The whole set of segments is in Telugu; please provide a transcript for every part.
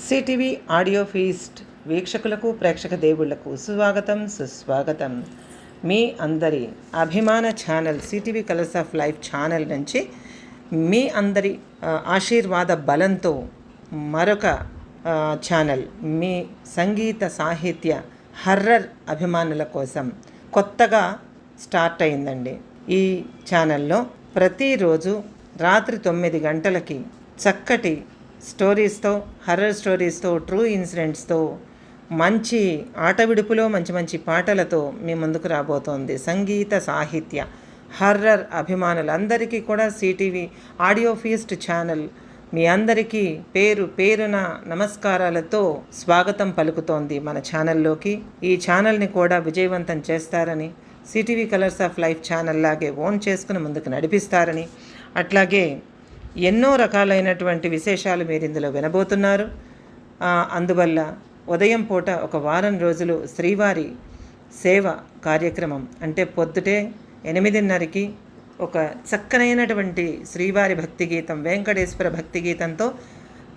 సిటీవీ ఆడియో ఫీస్ట్ వీక్షకులకు ప్రేక్షక దేవుళ్లకు స్వాగతం సుస్వాగతం. మీ అందరి అభిమాన channel CTV colours of life channel నుంచి మీ అందరి ఆశీర్వాద బలంతో మరొక ఛానల్ మీ సంగీత సాహిత్య హర్రర్ అభిమానుల కోసం కొత్తగా స్టార్ట్ అయిందండి. ఈ ఛానల్లో ప్రతిరోజు రాత్రి 9 గంటలకి చక్కటి స్టోరీస్తో, హర్రర్ స్టోరీస్తో, ట్రూ ఇన్సిడెంట్స్తో, మంచి ఆట విడుపులో మంచి మంచి పాటలతో మీ ముందుకు రాబోతోంది సంగీత సాహిత్య హర్రర్ అభిమానులందరికీ కూడా సిటీవీ ఆడియో ఫీస్ట్ ఛానల్ మీ అందరికీ పేరు పేరున నమస్కారాలతో స్వాగతం పలుకుతోంది మన ఛానల్లోకి. ఈ ఛానల్ని కూడా విజయవంతం చేస్తారని, CTV colours of life channel లాగే ఓన్ చేసుకుని ముందుకు నడిపిస్తారని, అట్లాగే ఎన్నో రకాలైనటువంటి విశేషాలు మీరు ఇందులో వినబోతున్నారు. అందువల్ల ఉదయం పూట ఒక వారం రోజులు శ్రీవారి సేవ కార్యక్రమం అంటే పొద్దుటే 8:30కి ఒక చక్కనైనటువంటి శ్రీవారి భక్తి గీతం, వెంకటేశ్వర భక్తి గీతంతో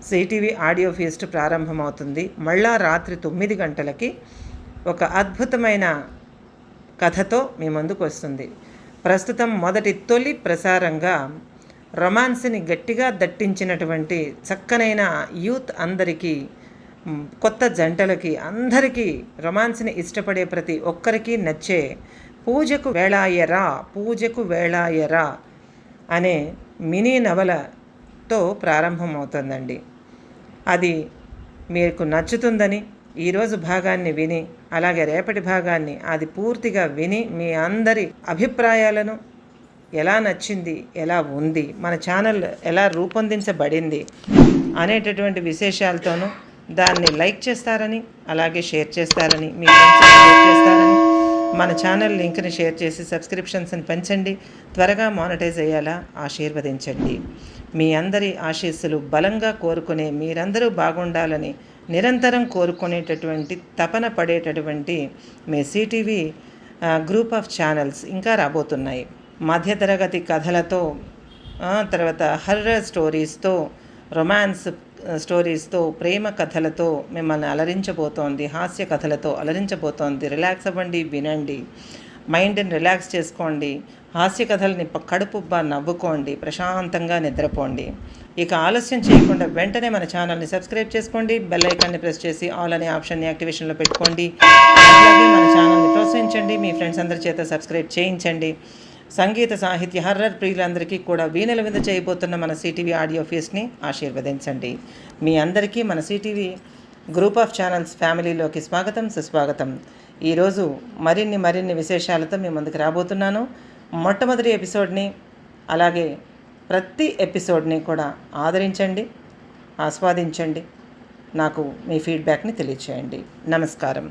సిటీవీ ఆడియో ఫీస్ట్ ప్రారంభమవుతుంది. మళ్ళా రాత్రి 9 గంటలకి ఒక అద్భుతమైన కథతో మీ ముందుకు వస్తుంది. ప్రస్తుతం మొదటి తొలి ప్రసారంగా రొమాన్స్ని గట్టిగా దట్టించినటువంటి చక్కనైన యూత్ అందరికీ, కొత్త జంటలకి అందరికీ, రొమాన్స్ని ఇష్టపడే ప్రతి ఒక్కరికి నచ్చే పూజకు వేళాయరా అనే మినీ నవలతో ప్రారంభమవుతుందండి. అది మీకు నచ్చుతుందని ఈరోజు భాగాన్ని విని, అలాగే రేపటి భాగాన్ని అది పూర్తిగా విని మీ అందరి అభిప్రాయాలను, ఎలా నచ్చింది, ఎలా ఉంది, మన ఛానల్ ఎలా రూపొందించబడింది అనేటటువంటి విశేషాలతోనూ దాన్ని లైక్ చేస్తారని, అలాగే షేర్ చేస్తారని, మీ ఫ్రెండ్స్కి షేర్ చేస్తారని, మన ఛానల్ లింక్ని షేర్ చేసి సబ్స్క్రిప్షన్స్ని పెంచండి, త్వరగా మానిటైజ్ అయ్యేలా ఆశీర్వదించండి. మీ అందరి ఆశీస్సులు బలంగా కోరుకునే, మీరందరూ బాగుండాలని నిరంతరం కోరుకునేటటువంటి, తపన పడేటటువంటి మీ సిటీవీ గ్రూప్ ఆఫ్ ఛానల్స్ ఇంకా రాబోతున్నాయి. మధ్యతరగతి కథలతో, తర్వాత హర్రర్ స్టోరీస్తో, రొమాన్స్ స్టోరీస్తో, ప్రేమ కథలతో మిమ్మల్ని అలరించబోతోంది, హాస్య కథలతో అలరించబోతోంది. రిలాక్స్ అవ్వండి, వినండి, మైండ్ని రిలాక్స్ చేసుకోండి, హాస్య కథల్ని కడుపుబ్బా నవ్వుకోండి, ప్రశాంతంగా నిద్రపోండి. ఇక ఆలస్యం చేయకుండా వెంటనే మన ఛానల్ని సబ్స్క్రైబ్ చేసుకోండి, బెల్ ఐకాన్ని ప్రెస్ చేసి ఆల్ అనే ఆప్షన్ని యాక్టివేషన్లో పెట్టుకోండి. అలాగే మన ఛానల్ని ప్రోత్సహించండి, మీ ఫ్రెండ్స్ అందరి చేత సబ్స్క్రైబ్ చేయించండి. సంగీత సాహిత్య హర్రర్ ప్రియులందరికీ కూడా వీణల విందు చేయబోతున్న మన సిటీవీ ఆడియో ఫీస్ట్ని ఆశీర్వదించండి. మీ అందరికీ మన సిటీవీ గ్రూప్ ఆఫ్ ఛానల్స్ ఫ్యామిలీలోకి స్వాగతం సుస్వాగతం. ఈరోజు మరిన్ని విశేషాలతో మీ ముందుకు రాబోతున్నాను. మొట్టమొదటి ఎపిసోడ్ని, అలాగే ప్రతి ఎపిసోడ్ని కూడా ఆదరించండి, ఆస్వాదించండి, నాకు మీ ఫీడ్బ్యాక్ని తెలియచేయండి. నమస్కారం.